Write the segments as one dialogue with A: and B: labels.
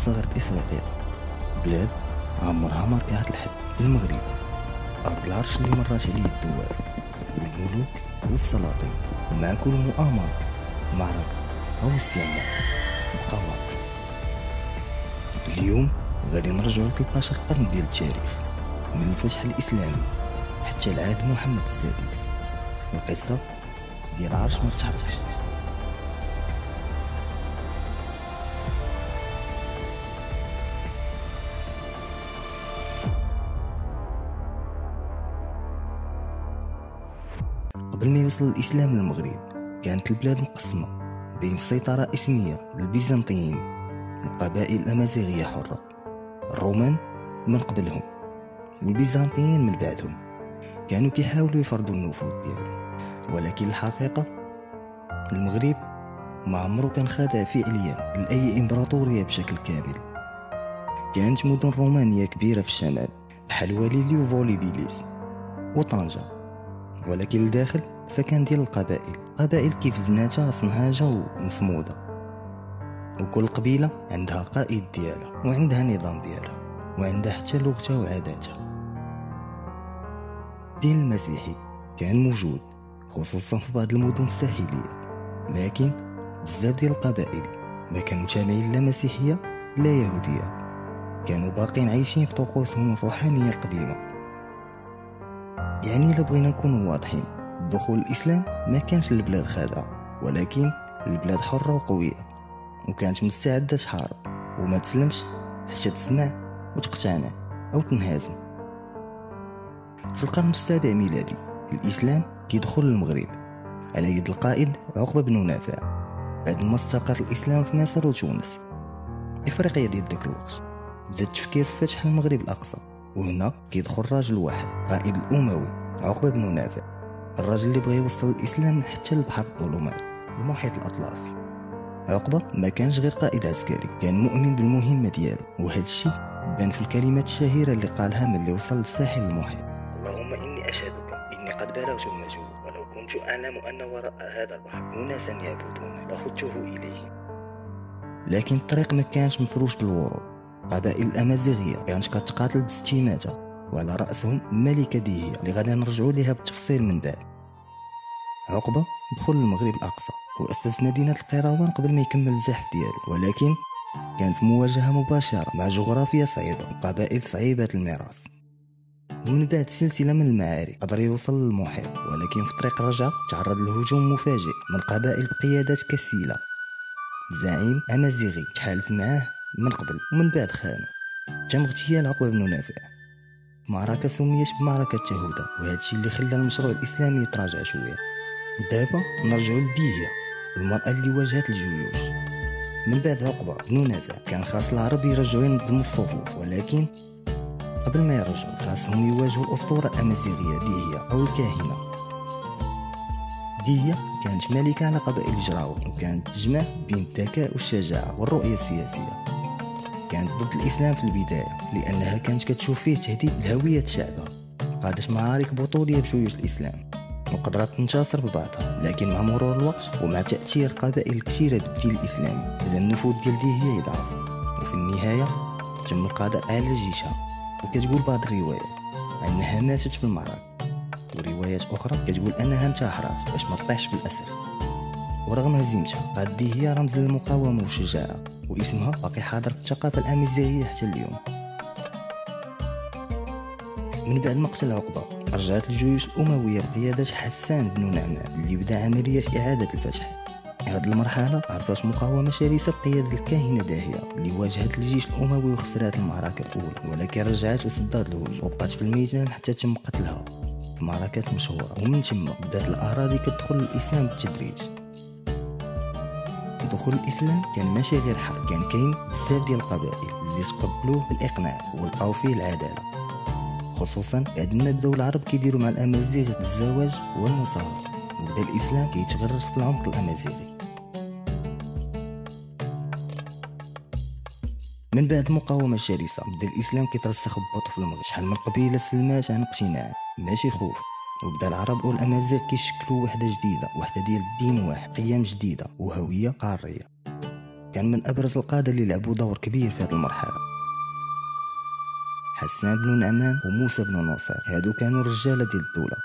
A: أقصى غرب إفريقيا، بلاد عمرها ما ركعت الحد. المغرب أرض العرش اللي مرات عليه الدول والملوك والسلاطين، ومع كل مؤامرة معركة أو استعمار بقى واقف. اليوم غادي نرجعو ل 13 قرن ديال التاريخ، من الفتح الإسلامي حتى العهد محمد السادس. القصة ديال عرش ما تحركش. قبل ما يوصل الإسلام للمغرب كانت البلاد مقسمة بين سيطرة اسمية للبيزنطيين وقبائل أمازيغية حرة، الرومان من قبلهم والبيزنطيين من بعدهم. كانوا كيحاولوا يفرضوا النفوذ ديالهم، ولكن الحقيقة المغرب ما عمرو كان خاضع فعليا لأي إمبراطورية بشكل كامل. كانت مدن رومانية كبيرة في الشمال بحال وليلي وفوليبيليس وطنجة، ولكن الداخل فكان ديال القبائل، قبائل كيف زناتة صنهاجة ومصمودة، وكل قبيلة عندها قائد ديالها وعندها نظام ديالها وعندها حتى لغتها وعاداتها. الدين المسيحي كان موجود خصوصا في بعض المدن الساحلية، لكن بزاف ديال القبائل ما كانوا تابعين لا مسيحية لا يهودية، كانوا باقين عايشين في طقوسهم الروحانية القديمة. يعني إلا بغينا نكونوا واضحين، دخول الإسلام ما كانش للبلاد خادعة، ولكن البلاد حرة وقوية وكانت مستعدة تحارب وما تسلمش حتى تسمع وتقتنع أو تنهزم. في القرن السابع ميلادي الإسلام كيدخل للمغرب على يد القائد عقبة بن نافع، بعد ما استقر الإسلام في مصر وتونس. إفريقيا ديال داك الوقت بدا التفكير في فتح المغرب الأقصى، وهنا كيدخل راجل واحد قائد الأموي عقبة بن نافع، الراجل اللي بغى يوصل الإسلام حتى لبحر الظلمات المحيط الأطلسي. عقبة ما كانش غير قائد عسكري، كان مؤمن بالمهمة ديالو، وهذا الشيء بان في الكلمات الشهيرة اللي قالها ملي وصل للساحل المحيط: اللهم إني أشهدك إني قد بلغت المجهود، ولو كنت أعلم أن وراء هذا البحر أناسا يعبدون لخذته إليه. لكن الطريق ما كانش مفروش بالورود، قبائل الأمازيغية كانت كتقاتل باستماتة، وعلى رأسهم الملكة ديهية اللي غادي نرجعوا ليها بالتفصيل من بعد. عقبة دخل المغرب الأقصى وأسس مدينة القيروان قبل ما يكمل الزحف ديالو، ولكن كان في مواجهة مباشرة مع جغرافيا صعيبة وقبائل صعيبة المراس. ومن بعد سلسلة من المعارك قدر يوصل للمحيط، ولكن في طريق الرجعة تعرض لهجوم مفاجئ من قبائل بقيادات كسيلة، زعيم أمازيغي تحالف معاه من قبل ومن بعد خانو. تم اغتيال عقبة بن نافع، معركة سميت بمعركة تهودة، وهذا الشيء اللي خلى المشروع الإسلامي يتراجع شوية. دابا نرجعوا لديهية، المرأة اللي واجهت الجيوش. من بعد عقبة بن نافع كان خاص العرب يرجعوا ينظموا الصفوف، ولكن قبل ما يرجعوا خاصهم يواجهوا الأسطورة الأمازيغية ديهية أو الكاهنة. ديهية كانت ملكة على قبائل الجراوة، وكانت تجمع بين الذكاء والشجاعة والرؤية السياسية. كانت ضد الإسلام في البداية لأنها كانت كتشوف فيه تهديد لهوية شعبها. قادت معارك بطولية بجيوش الإسلام وقدرت تنتصر ببعضها، لكن مع مرور الوقت ومع تأثير قبائل كثيرة بالدين الإسلامي بدا النفوذ ديال ديهية يضعف، وفي النهاية تم القضاء على جيشها. وكتقول بعض الروايات أنها ماتت في المعركة، وروايات أخرى كتقول أنها انتحرت باش ما تطيحش في الأسر. ورغم هزيمتها بقات ديهية رمز للمقاومة والشجاعة، واسمها باقي حاضر في الثقافة الأمازيغية حتى اليوم. من بعد مقتل عقبة رجعت الجيوش الأموية بقيادة حسان بن نعمان اللي بدا عملية إعادة الفتح. هذه المرحلة عرفت مقاومة شرسة بقيادة الكاهنة داهية اللي واجهت الجيش الأموي وخسرت المعركة الأولى، ولكن رجعت وسدات الهجوم وبقات في الميدان حتى تم قتلها في معركات مشهورة. ومن ثم بدات الأراضي كتدخل الإسلام بالتدريج. دخول الإسلام كان ماشي غير حرب، كان كاين بزاف ديال القبائل اللي تقبلوه بالإقناع ولقاو فيه العدالة، خصوصا بعد ما بداو العرب كيديروا مع الأمازيغ الزواج والمصاهرة، وبدا الإسلام كيتغرس في العمق الأمازيغي. من بعد المقاومة الشرسة بدا الإسلام كيترسخ ببطء في المغرب. شحال من قبيلة سلمات عن اقتناع ماشي خوف، وبدا العرب والأمازيغ كيشكلوا وحدة جديدة، وحدة ديال الدين واحد، قيم جديدة وهوية قارية. كان من أبرز القادة اللي لعبوا دور كبير في هذه المرحلة. حسان بن نعمان وموسى بن نصير هادو كانوا رجالة ديال الدولة،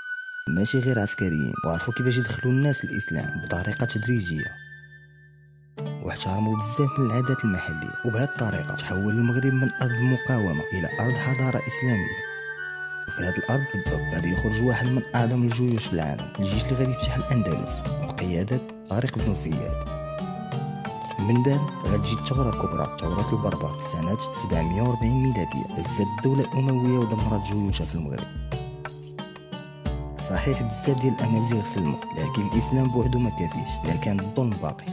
A: ماشي غير عسكريين، وعرفوا كيفاش يدخلوا الناس للإسلام بطريقة تدريجية، واحترموا بزاف من العادات المحلية، وبهذه الطريقة تحول المغرب من أرض المقاومة إلى أرض حضارة إسلامية. وفي هذه الأرض غادي يخرج واحد من أعظم الجيوش في العالم، الجيش اللي غادي يفتح الأندلس بقيادة طارق بن زياد. من بعد غتجي الثورة الكبرى، ثورة البربر سنة 740 ميلادية، هزت الدولة الأموية ودمرت جيوشها في المغرب. صحيح بزاف ديال الأمازيغ سلموا، لكن الإسلام بوحدو ما كافيش، لا كان الظلم باقي.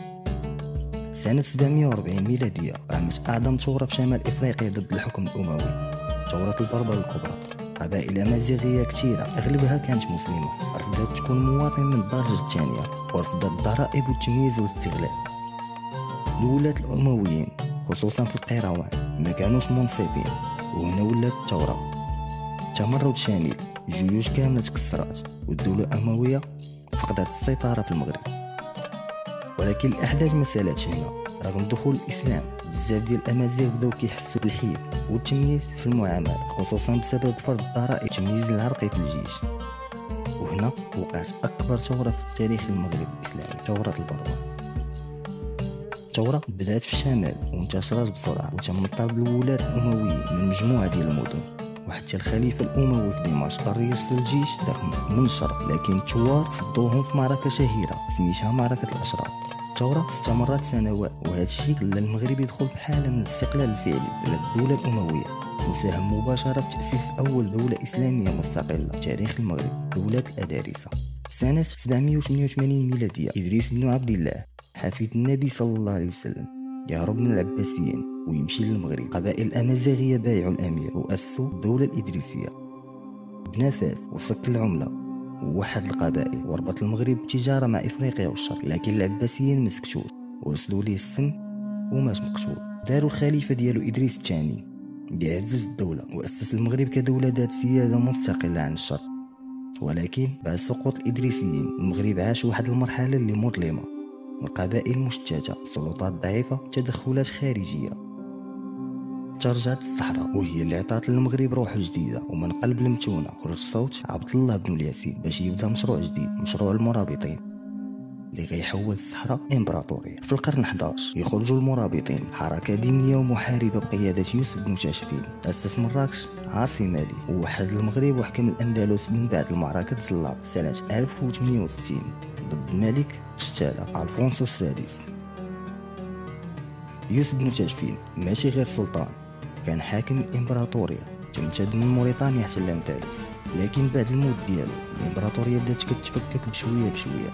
A: سنة 740 ميلادية قامت أعظم ثورة في شمال إفريقيا ضد الحكم الأموي، ثورة البربر الكبرى. قبائل أمازيغية كثيرة أغلبها كانت مسلمة رفضت تكون مواطن من الدرجة الثانية، ورفضت الضرائب والتمييز والاستغلال. الولاة الأمويين خصوصا في القيروان ما كانوش منصفين، وهنا ولات الثورة. تمرد شامل، جيوش كاملة تكسرات، والدولة الأموية فقدت السيطرة في المغرب. ولكن الأحداث ما سالتش هنا، رغم دخول الإسلام بزاف ديال الأمازيغ بداو كيحسوا بالحيف والتمييز في المعاملة، خصوصا بسبب فرض الضرائب التمييز العرقي في الجيش. وهنا وقعت أكبر ثورة في تاريخ المغرب الإسلامي، ثورة البربر. الثورة بدات في الشمال وانتشرت بسرعة، وتم طرد الولاة الأمويين من مجموعة ديال المدن، وحتى الخليفة الأموي في دمشق اضطر يرسل الجيش ضخم من الشرق، لكن الثوار صدوهم في معركة شهيرة سميتها معركة الأشراف. الثورة استمرت سنوات، وهذا الشيء خلى المغرب يدخل في حالة من الاستقلال الفعلي على الدولة الأموية، وساهم مباشرة في تأسيس أول دولة إسلامية مستقلة في تاريخ المغرب، دولة الأدارسة. سنة 788 ميلادية إدريس بن عبد الله حفيد النبي صلى الله عليه وسلم يهرب من العباسيين ويمشي للمغرب. قبائل الأمازيغية بايعوا الأمير وأسسوا الدولة الإدريسية، بنى فاس وسك العملة ووحد القبائل، وربط المغرب بالتجارة مع إفريقيا والشرق. لكن العباسيين مسكتوش ورسلوا ليه السم ومات مقتول. داروا الخليفة ديالو إدريس الثاني اللي عزز الدولة وأسس المغرب كدولة ذات سيادة مستقلة عن الشرق. ولكن بعد سقوط الإدريسيين المغرب عاش واحد المرحلة اللي مظلمة، القبائل مشتتة، سلطات ضعيفة، تدخلات خارجية. ترجعت الصحراء وهي اللي عطات للمغرب روح جديدة، ومن قلب المتونة خرج صوت عبد الله بن الياسين باش يبدا مشروع جديد، مشروع المرابطين اللي غيحول الصحراء امبراطورية. في القرن 11 يخرجوا المرابطين، حركة دينية ومحاربة بقيادة يوسف بن تاشفين، أسس مراكش عاصمة لي، ووحد المغرب وحكم الأندلس من بعد المعركة زلاط سنة 1068 ضد الملك قشتالة ألفونسو السادس. يوسف بن تاشفين ماشي غير سلطان، كان حاكم الامبراطورية تمتد من موريتانيا حتى الاندلس. لكن بعد الموت ديالو الامبراطورية بدات كتفكك بشوية بشوية.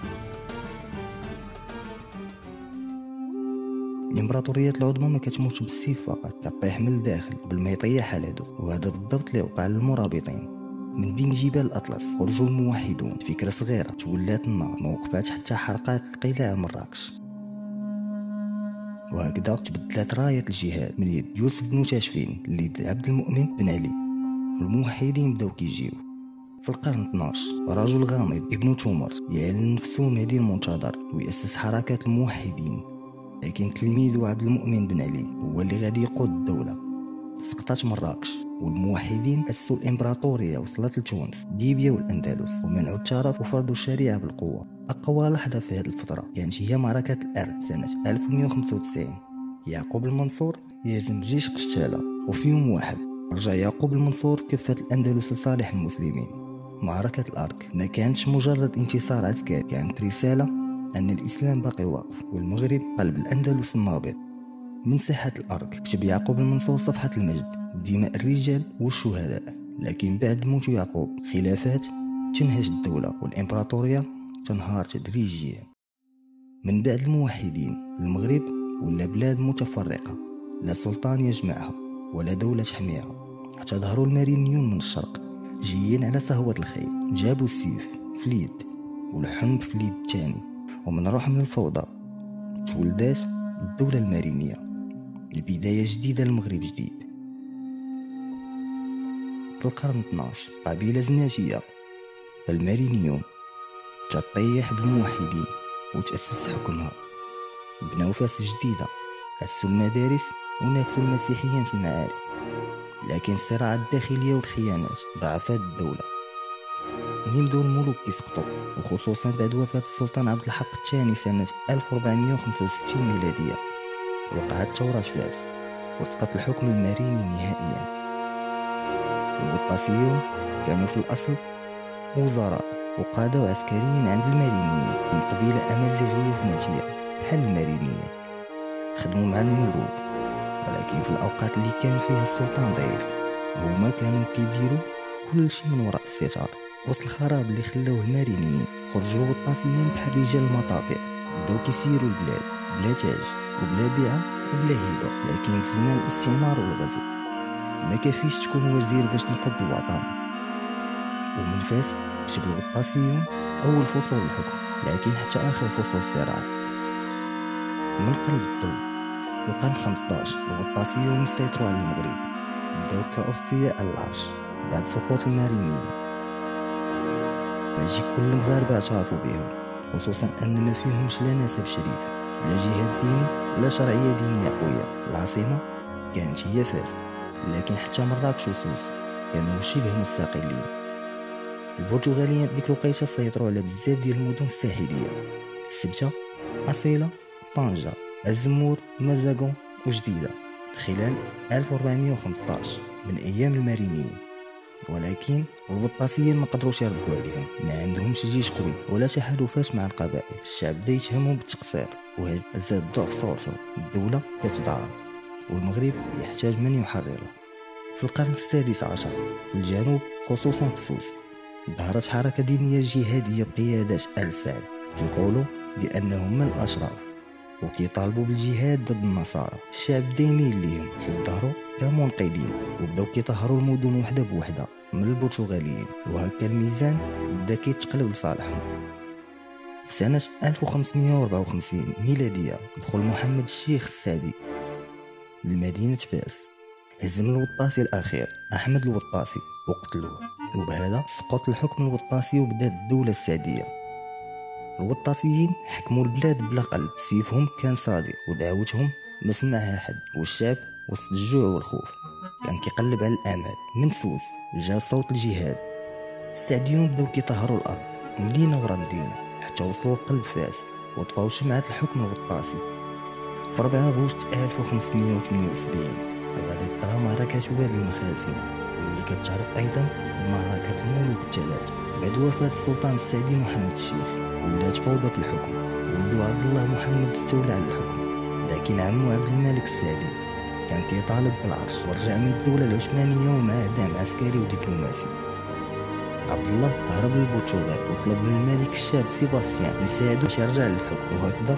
A: الامبراطوريات العظمى ما كتموتش بالسيف فقط، كطيح من الداخل قبل ما يطيح على العدو، وهذا بالضبط اللي وقع للمرابطين. من بين جبال الأطلس خرجوا الموحدون، فكرة صغيرة تولات النار، ما وقفات حتى حرقات قلاع مراكش. وهكذا تبدلت راية الجهاد من يد يوسف بن تاشفين ليد عبد المؤمن بن علي، والموحدين بداو كيجيو. في القرن 12 رجل غامض ابن تومر يعلن نفسه مهدي المنتظر ويأسس حركة الموحدين، لكن تلميذه عبد المؤمن بن علي هو اللي غادي يقود الدولة. سقطت مراكش والموحدين أسسوا الإمبراطورية، وصلت لتونس، ليبيا والأندلس، ومنعوا الترف وفرضوا الشريعة بالقوة. أقوى لحظة في هذه الفترة كانت هي معركة الأرد سنة 1195. يعقوب المنصور يهزم جيش قشتالة، وفي يوم واحد رجع يعقوب المنصور كفة الأندلس لصالح المسلمين. معركة الأرك ما كانتش مجرد انتصار عسكري، كانت رسالة أن الإسلام باقي واقف والمغرب قلب الأندلس النابض. من ساحة الأرك كتب يعقوب المنصور صفحة المجد بدماء الرجال والشهداء. لكن بعد موت يعقوب خلافات تنهش الدولة والإمبراطورية تنهار تدريجيا. من بعد الموحدين المغرب ولا بلاد متفرقة، لا سلطان يجمعها ولا دولة تحميها. حتى ظهروا المارينيون من الشرق جايين على سهوة الخيل، جابوا السيف في اليد والحلم في اليد الثاني، ومن روح من الفوضى تولدات الدولة المارينية، البداية جديدة للمغرب جديد. في القرن 12 قبيلة زناتية المارينيون تطيح بالموحدين وتأسس حكمها، بناو فاس جديدة أسسوا المدارس ونافسوا المسيحيين في المعارك، لكن الصراعات الداخلية والخيانات ضعفت الدولة. منين بداو الملوك كيسقطوا، وخصوصا بعد وفاة السلطان عبد الحق الثاني سنة 1465 ميلادية، وقعت ثورة فاس وسقط الحكم الماريني نهائيا. الوطاسيون كانوا في الأصل وزراء وقادة عسكريين عند المارينيين من قبيلة أمازيغية زناتية بحال المارينيين، خدموا مع الملوك، ولكن في الأوقات اللي كان فيها السلطان ضعيف هما كانوا كيديروا كل شيء من وراء الستار. وسط الخراب اللي خلاوه المارينيين خرجوا الوطاسيين بحال رجال المطافئ، بداو كيسيروا البلاد بلا تاج وبلا بيعة وبلا هبة. لكن في زمان الاستعمار والغزو ما كافيش تكون وزير باش تنقذ الوطن، ومن فاس كتب الوطاسيون أول فصول الحكم، لكن حتى آخر فصول الصراع. من قلب الظل القرن 15 الوطاسيون سيطروا على المغرب، بداو كأوصياء العرش بعد سقوط المارينيين. ماشي كل المغاربة اعترفوا بهم، خصوصا أن ما فيهمش لا نسب شريف لا جهاد ديني لا شرعية دينية قوية. العاصمة كانت هي فاس، لكن حتى مراكش وسوس كانوا شبه مستقلين. البرتغاليين في ديك الوقيته سيطروا على بزاف ديال المدن الساحلية: سبتة، أصيلة، طنجة، الزمور، مزاغون وجديدة خلال 1415 من أيام المارينيين. ولكن الوطاسيين ما قدروش يردوا عليهم، ما عندهمش جيش قوي ولا تحالفات مع القبائل. الشعب بدا يتهمهم بالتقصير، وهذا زاد ضعف صورته. الدولة كتضعف والمغرب يحتاج من يحرره. في القرن السادس عشر في الجنوب خصوصا في سوس ظهرت حركة دينية جهادية بقيادة آل سعد، كيقولوا بأنهم من الأشراف وكيطالبوا بالجهاد ضد النصارى. الشعب بدا يميل ليهم حيت ظهروا كمنقذين، وبداو كيطهروا المدن وحده بوحده من البرتغاليين، وهكا الميزان بدا كيتقلب لصالحهم. في سنة 1554 ميلادية دخل محمد الشيخ السعدي لمدينة فاس، هزم الوطاسي الأخير أحمد الوطاسي وقتلوه، وبهذا سقط الحكم الوطاسي وبدات الدولة السعدية. الوطاسيين حكموا البلاد بلا قلب، سيفهم كان صادق ودعوتهم ما سمعها حد، والشعب وسط الجوع والخوف كان كيقلب على الامل. من سوس جا صوت الجهاد، السعديون بداو كيطهروا الارض مدينه ورا مدينه حتى وصلوا لقلب فاس وطفاو شمعة الحكم الوطاسي. في 4 غشت 1578 غادي طرا معركة وادي المخازن، واللي كتعرف ايضا بمعركة الملوك الثلاثة. بعد وفاة السلطان السعدي محمد الشيخ ولات فوضى في الحكم، ولدو عبد الله محمد استولى على الحكم، لكن عمو عبد الملك السعدي كان كيطالب بالعرش ورجع من الدولة العثمانية ومعه دعم عسكري ودبلوماسي. عبد الله هرب للبرتغال وطلب من الملك الشاب سيباستيان يساعدو باش يرجع للحكم، وهكذا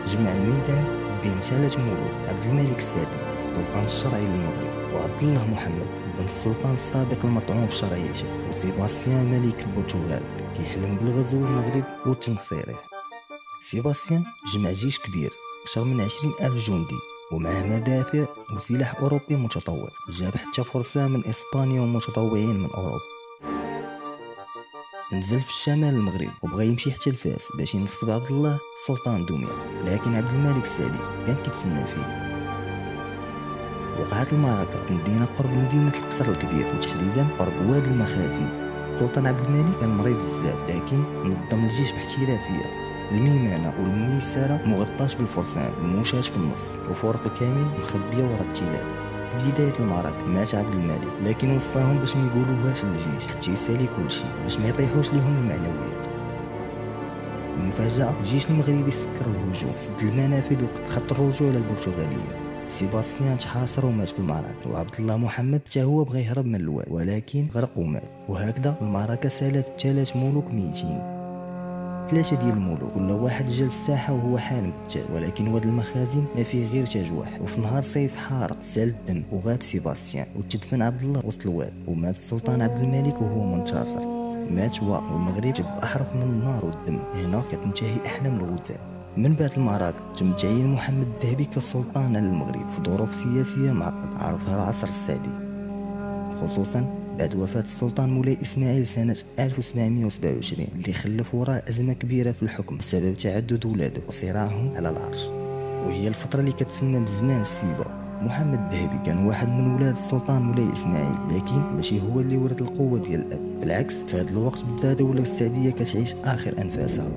A: جمع الميدان بين 3 ملوك: عبد الملك السعدي السلطان الشرعي للمغرب، وعبد الله محمد بن السلطان السابق المطعون في شرعيته، وسيباستيان ملك البرتغال كيحلم بالغزو المغرب وتنصيره. سيباستيان جمع جيش كبير أكثر من 20,000 جندي ومعه مدافع وسلاح أوروبي متطور، جاب حتى فرسان من إسبانيا ومتطوعين من أوروبا. نزل في الشمال المغرب وبغى يمشي حتى لفاس باش ينصب عبد الله سلطان دومية، لكن عبد الملك السعدي كان كيتسنى فيه. وقعت المعركة في مدينة قرب مدينة القصر الكبير، وتحديدا قرب وادي المخازن. السلطان عبد الملك كان مريض بزاف، لكن نظم الجيش باحترافية. الميمنة والميسرة مغطاة بالفرسان، المشاة في النص وفرق الكامل مخبية وراء التلال. بداية المعركة مات عبد الملك، لكن وصاهم باش ما يقولوهاش للجيش حتى يسالي كلشي باش ما يطيحوش ليهم المعنويات. المفاجأة الجيش المغربي سكر الهجوم، سد المنافذ وخط الرجوع للبرتغاليين. سيباستيان تحاصر ومات في المعركة، وعبد الله محمد حتى هو بغى يهرب من الواد ولكن غرق ومات. وهكذا المعركة سالت 3 ملوك ميتين. 3 ديال الملوك كل واحد جا للساحة وهو حالم بالتاج، ولكن واد المخازن ما فيه غير تاج واحد. وفي نهار صيف حارق سال الدم وغاب سيباستيان، وتدفن عبد الله وسط الواد، ومات السلطان عبد الملك وهو منتصر. مات هو والمغرب جاب أحرف من النار والدم. هنا كتنتهي أحلام الغزاة. من بعد المعركة تم تعيين محمد الذهبي كسلطان على المغرب في ظروف سياسية معقدة عرفها العصر السعدي، خصوصا بعد وفاة السلطان مولاي إسماعيل سنة 1727 اللي خلف وراء أزمة كبيرة في الحكم بسبب تعدد ولاده وصراعهم على العرش. وهي الفترة اللي كتسمى بزمان السيبة. محمد الذهبي كان واحد من ولاد السلطان مولاي اسماعيل، لكن ماشي هو اللي ورث القوة ديال الأب، بالعكس في هذا الوقت بدا الدولة السعدية كتعيش آخر أنفاسها،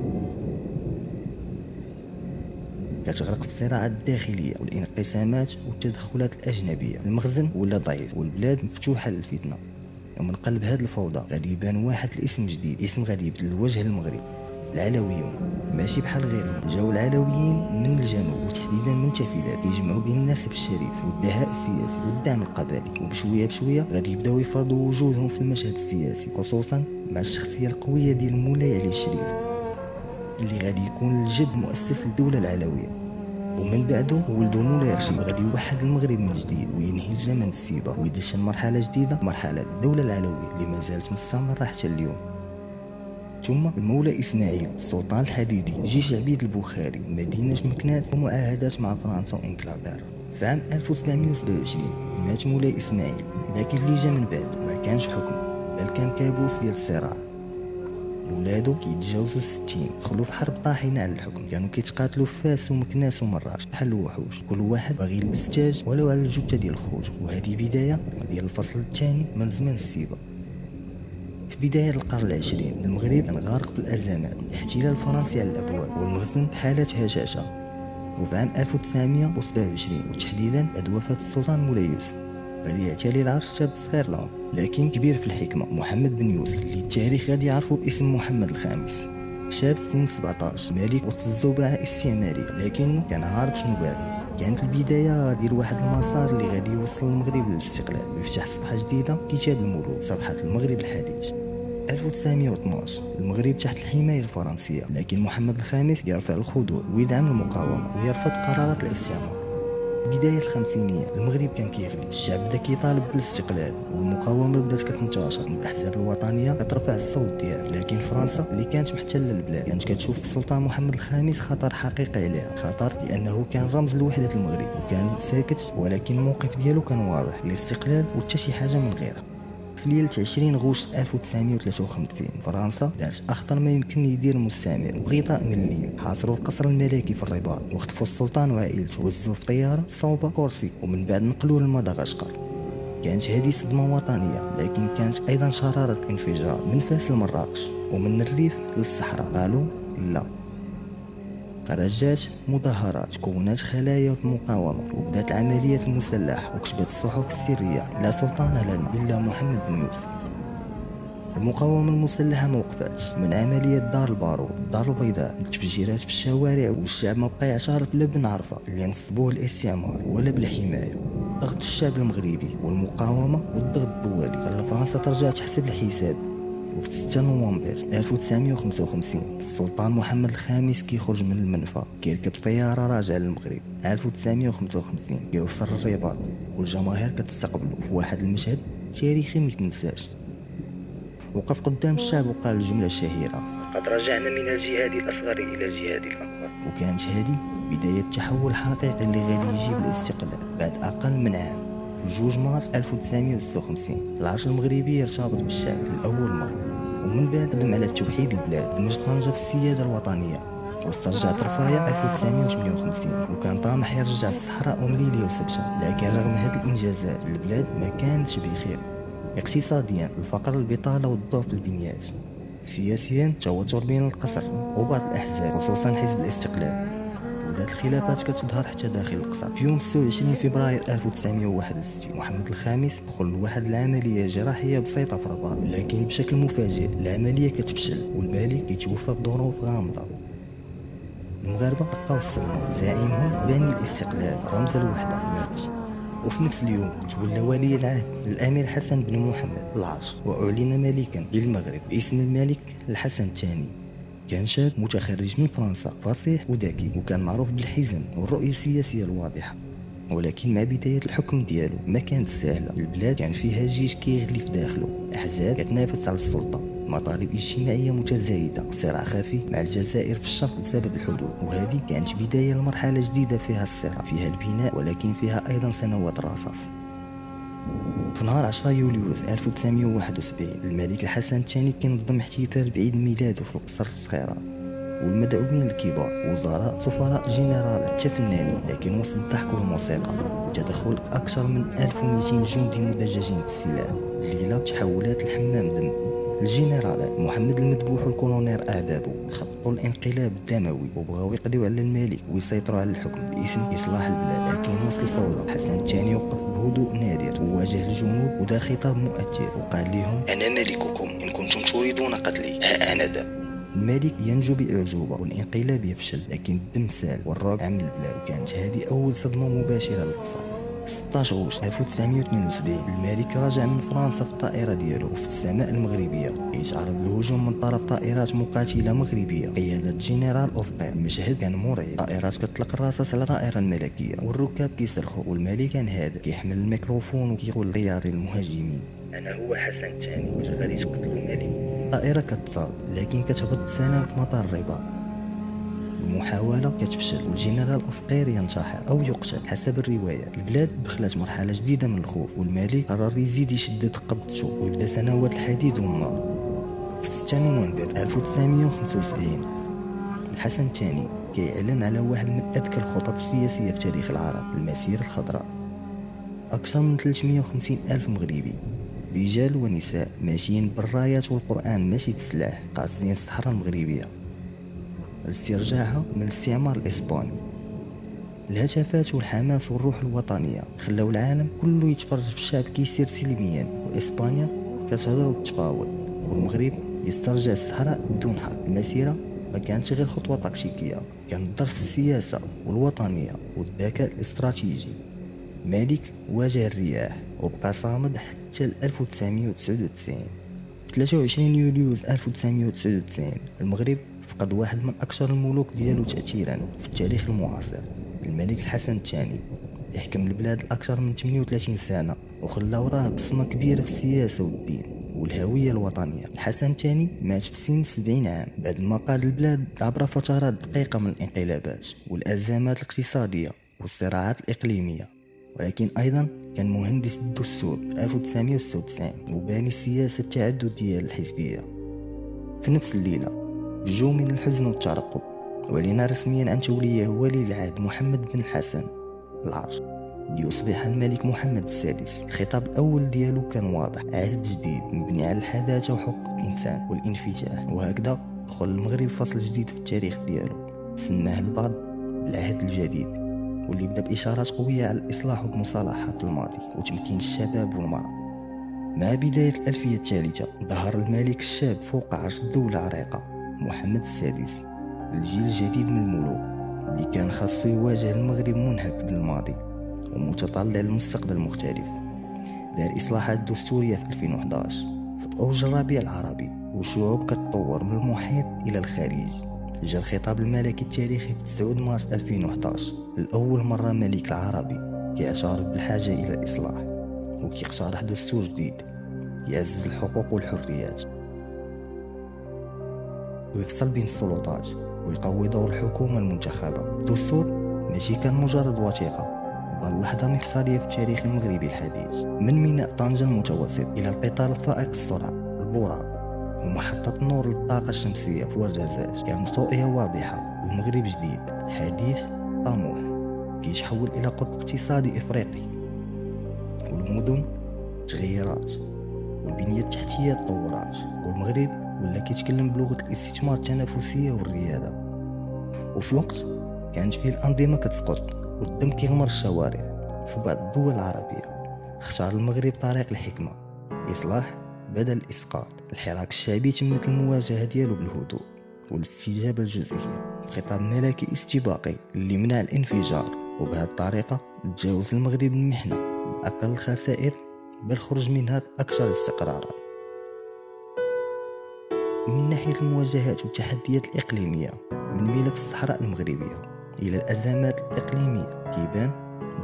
A: كتغرق في الصراعات الداخلية والانقسامات والتدخلات الأجنبية. المخزن ولا ضعيف والبلاد مفتوحة للفتنة، ومن قلب هذه الفوضى غادي يبان واحد الاسم جديد، اسم غادي يبدل الوجه المغرب، العلويون. ماشي بحال غيرهم، جاو العلويين من الجنوب وتحديدا من تافيلات، كيجمعوا بين النسب الشريف والدهاء السياسي والدعم القبلي، وبشويه بشويه غادي يبداو يفرضوا وجودهم في المشهد السياسي، خصوصا مع الشخصيه القويه ديال مولاي علي الشريف اللي غادي يكون الجد مؤسس الدوله العلويه. ومن بعده ولدو مولاي رشيد غادي يوحد المغرب من جديد وينهي زمن السيبه ويدشن مرحله جديده، مرحله الدوله العلويه اللي مازالت مستمره حتى اليوم. ثم المولى اسماعيل السلطان الحديدي، جيش عبيد البخاري، مدينه مكناس، ومعاهدات مع فرنسا وانجلترا. في عام 1727 مات مولاي اسماعيل، لكن اللي جا من بعد ما كانش حكم، بل كان كابوس ديال الصراع. ولادو كيتجاوزوا 60 دخلوا في حرب طاحنه على الحكم، كانوا كيتقاتلوا في فاس ومكناس ومراش بحال الوحوش، كل واحد باغي يلبس تاج ولو على الجثه ديال خوتو. وهذه بدايه ديال الفصل الثاني من زمن السيبه. في بداية القرن العشرين المغرب كان غارق في الأزمات، الاحتلال الفرنسي على الأبواب والمخزن بحالة هشاشة. وفي عام 1927 وتحديدا بعد وفاة السلطان مولاي يوسف غادي يعتلي العرش شاب صغير لهم لكن كبير في الحكمة، محمد بن يوسف، اللي التاريخ غادي يعرفه باسم محمد الخامس. شاب سن 17، ملك وسط الزوبعة الاستعمارية، لكنه كان عارف شنو باغي. كانت البداية ديال واحد المسار اللي غادي يوصل المغرب للاستقلال ويفتح صفحة جديدة، كتاب الملوك، صفحة المغرب الحديث. 1912 المغرب تحت الحماية الفرنسية، لكن محمد الخامس يرفع الخضوع ويدعم المقاومة ويرفض قرارات الاستعمار. بداية الخمسينيات المغرب كان كيغلي، الشعب بدا كيطالب بالاستقلال والمقاومة بدات كتنتشر، الأحزاب الوطنية كترفع الصوت ديالها. لكن فرنسا اللي كانت محتلة البلاد كانت كتشوف في السلطان محمد الخامس خطر حقيقي عليها، خطر لأنه كان رمز لوحدة المغرب وكان ساكت، ولكن الموقف ديالو كان واضح، الاستقلال وحتى شي حاجة من غيرها. في ليلة 20 غشت 1953 فرنسا دارت أخطر ما يمكن يدير مستعمر وغطاء من الليل، حاصروا القصر الملكي في الرباط واختفوا السلطان وعائلته وهزوه في طيارة صوب كورسيك ومن بعد نقلوه لمدغشقر. كانت هذه صدمة وطنية، لكن كانت أيضا شرارة انفجار. من فاس لمراكش ومن الريف للصحراء قالوا لا. خرجات مظاهرات، كونات خلايا المقاومة وبدات العمليات المسلحة، وكتبت الصحف السرية لا سلطان لنا إلا محمد بن يوسف. المقاومة المسلحة ما وقفاتش، من عمليات دار البارود، الدار البيضاء، التفجيرات في الشوارع، والشعب ما بقى يعترف لا بنعرفة اللي نصبوه الاستعمار ولا بالحماية. ضغط الشعب المغربي والمقاومة والضغط الدولي خلى فرنسا ترجع تحسب الحساب. وفي 6 نوفمبر 1955 السلطان محمد الخامس كيخرج من المنفى، كيركب طيارة راجع للمغرب. 1955 كيوصل الرباط والجماهير كتستقبلو في واحد المشهد تاريخي ميتنساش. وقف قدام الشعب وقال الجملة الشهيرة: قد رجعنا من الجهاد الأصغر إلى الجهاد الأكبر. وكانت هذه بداية تحول حقيقي اللي غادي يجيب الاستقلال بعد أقل من عام. في 2 مارس 1956 العرش المغربي يرتبط بالشعب لأول مرة، ومن بعد قدم على توحيد البلاد، دمج طنجة في السيادة الوطنية، واسترجع رفايا 1958، وكان طامح يرجع الصحراء ومليلية وسبتة. لكن رغم هذه الإنجازات البلاد ما كانتش بخير. اقتصاديا الفقر، البطالة والضعف في البنيات. سياسيا توتر بين القصر وبعض الأحزاب خصوصا حزب الاستقلال، وبدات الخلافات كتظهر حتى داخل القصر. في يوم 26 فبراير 1961 محمد الخامس دخل لواحد العملية جراحية بسيطة في الرباط، لكن بشكل مفاجئ العملية كتفشل والملك كيتوفى بظروف غامضة. المغاربة لقاو الصدمة، زعيمهم باني الاستقلال رمز الوحدة مات. وفي نفس اليوم تولى ولي العهد الأمير حسن بن محمد العرش وأعلن ملكا للمغرب باسم الملك الحسن الثاني. كان شاب متخرج من فرنسا، فصيح وذكي، وكان معروف بالحزم والرؤية السياسية الواضحة. ولكن مع بداية الحكم ديالو ما كانت سهلة. البلاد كان فيها جيش كيغلي في داخله، أحزاب كتنافس على السلطة، مطالب اجتماعية متزايدة، صراع خفي مع الجزائر في الشرق بسبب الحدود. وهذه كانت بداية لمرحلة جديدة فيها الصراع، فيها البناء، ولكن فيها أيضا سنوات الرصاص. في نهار 10 يوليوز 1971 الملك الحسن الثاني كينظم احتفال بعيد ميلاده في القصر الصخيرات. والمدعوين الكبار، وزراء، سفراء، جنرالات، حتى فنانين. لكن وسط الضحك والموسيقى تدخل أكثر من 1200 جندي مدججين بالسلاح، الليلة تحولات الحمام دم. الجنرالات محمد المذبوح والكولونيل أعبابو خطوا الانقلاب الدموي وبغاو يقضيو على الملك ويسيطروا على الحكم باسم إصلاح البلاد. لكن وسط الفوضى الحسن الثاني وقف بهدوء نادر وواجه الجنود ودار خطاب مؤثر وقال لهم:
B: أنا ملككم إن كنتم تريدون قتلي، ها أنا ذا.
A: الملك ينجو بإعجوبة والانقلاب يفشل، لكن الدم سال والرعب عم البلاد. كانت هذه أول صدمة مباشرة للقصر. 16 غشت 1972 الملك راجع من فرنسا في الطائرة ديالو وفي السماء المغربية يتعرض لهجوم من طرف طائرات مقاتلة مغربية قيادة جنرال أوفقير. المشهد كان مرعب، طائرات كتطلق الرصاص على الطائرة الملكية والركاب كيصرخوا، والملك كان هادئ كيحمل الميكروفون وكيقول للطيارين المهاجمين:
B: أنا هو الحسن الثاني، واش غادي تقتلوا الملك؟
A: الطائرة كتصاب لكن كتهبط بسلام في مطار الرباط. المحاولة كتفشل والجنرال أوفقير ينتحر أو يقتل حسب الرواية. البلاد دخلت مرحلة جديدة من الخوف والملك قرر يزيد يشدد قبضته ويبدا سنوات الحديد والنار. في 6 نوفمبر 1975 الحسن الثاني كيعلن على واحد من أذكى الخطط السياسية في تاريخ العرب، المسيرة الخضراء. أكثر من 350 ألف مغربي رجال ونساء ماشيين بالرايات والقرآن ماشي بالسلاح قاصدين الصحراء المغربية لاسترجاعها من الاستعمار الإسباني. الهتافات والحماس والروح الوطنية خلاو العالم كله يتفرج في الشعب كيسير سلميا، وإسبانيا كتهضر وتتفاوض، والمغرب يسترجع الصحراء بدون حرب. المسيرة ما كانتش غير خطوة تكتيكية، كانت ظرف السياسة والوطنية والذكاء الاستراتيجي. مالك واجه الرياح وبقى صامد حتى 1999. في 23 يوليو 1999 المغرب فقد واحد من أكثر الملوك ديالو تأثيرا في التاريخ المعاصر، الملك الحسن الثاني. يحكم البلاد أكثر من 38 سنة وخلى وراه بصمة كبيرة في السياسة والدين والهوية الوطنية. الحسن الثاني مات في سن 70 عام بعد ما قاد البلاد عبر فترات دقيقة من الانقلابات والأزمات الاقتصادية والصراعات الإقليمية، ولكن أيضا كان مهندس الدستور 1996 وباني السياسة التعددية الحزبية. في نفس الليلة في جو من الحزن والترقب ولينا رسميا عن توليه ولي العهد محمد بن الحسن العرش ليصبح الملك محمد السادس. الخطاب الأول ديالو كان واضح: عهد جديد مبني على الحداثة وحقوق الإنسان والانفتاح. وهكذا دخل المغرب فصل جديد في التاريخ ديالو سماه البعض بالعهد الجديد، واللي بدا بإشارات قوية على الإصلاح والمصالحة في الماضي وتمكين الشباب والمرأة. مع بداية الألفية الثالثة ظهر الملك الشاب فوق عرش الدولة عريقة محمد السادس، الجيل الجديد من الملوك اللي كان خاصو يواجه المغرب منهك بالماضي ومتطلع للمستقبل مختلف. دار إصلاحات دستورية في 2011 في أوج الربيع العربي وشعوب كتطور من المحيط إلى الخليج. جا الخطاب الملكي التاريخي في 9 مارس 2011 لأول مرة ملك العربي كيعترف بالحاجة إلى الإصلاح وكيقترح دستور جديد يعزز الحقوق والحريات ويفصل بين السلطات ويقوي دور الحكومة المنتخبة. الدستور ماشي كان مجرد وثيقة، بل لحظة مفصلية في التاريخ المغربي الحديث. من ميناء طنجة المتوسط إلى القطار الفائق السرعة البوراق ومحطة النور للطاقة الشمسية في ورزازات، كانت رؤية واضحة: المغرب جديد حديث طموح كيتحول إلى قطب اقتصادي إفريقي. والمدن تغيرات والبنية التحتية تطورات، والمغرب ولا كيتكلم بلغة الاستثمار التنافسية والريادة. وفي وقت كانت فيه الأنظمة كتسقط والدم كيغمر الشوارع في بعض الدول العربية، اختار المغرب طريق الحكمة: إصلاح بدل الإسقاط. الحراك الشعبي تمت المواجهة ديالو بالهدوء والاستجابة الجزئية، خطاب ملكي استباقي اللي منع الانفجار، وبهذه الطريقة تجاوز المغرب المحنة بأقل الخسائر بل خرج منها أكثر استقرارا. من ناحية المواجهات والتحديات الإقليمية، من ملف الصحراء المغربية إلى الأزمات الإقليمية، كيبان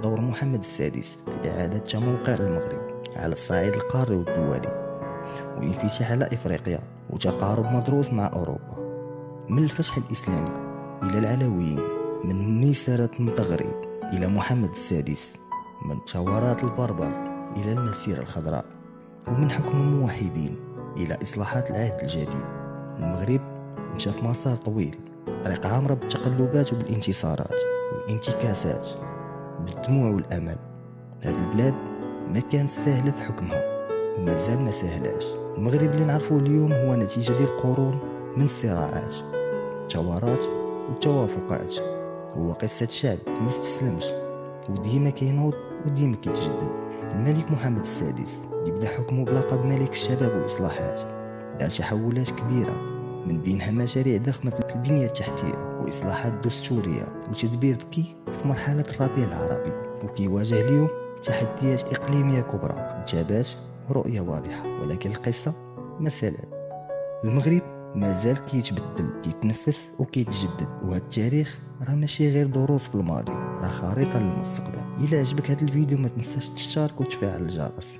A: دور محمد السادس في إعادة تموقع المغرب على الصعيد القاري والدولي والانفتاح على إفريقيا وتقارب مدروس مع أوروبا. من الفتح الإسلامي إلى العلويين، من نيسرة المطغري إلى محمد السادس، من ثورات البربر إلى المسيرة الخضراء، ومن حكم الموحدين إلى إصلاحات العهد الجديد. المغرب مشى في مسار طويل طريق عامرة بالتقلبات وبالانتصارات والانتكاسات، بالدموع والأمل. هاد البلاد ما كانت سهلة في حكمها ومازال ما سهلاش. المغرب اللي نعرفوه اليوم هو نتيجة ديال قرون من الصراعات، الثورات والتوافقات. هو قصة شعب ما استسلمش وديما كينوض وديما كيتجدد. الملك محمد السادس اللي بدا حكمه بلقب ملك الشباب والإصلاحات دار تحولات كبيرة، من بينها مشاريع ضخمة في البنية التحتية وإصلاحات دستورية وتدبير ذكي في مرحلة الربيع العربي. وكيواجه اليوم تحديات إقليمية كبرى بثبات ورؤية واضحة. ولكن القصة ما سالت. المغرب مازال كيتبدل، كيتنفس وكيتجدد، وهذا التاريخ راه ماشي غير دروس في الماضي، راه خريطة للمستقبل. إلا عجبك هذا الفيديو ما تنساش تشترك وتفعل الجرس.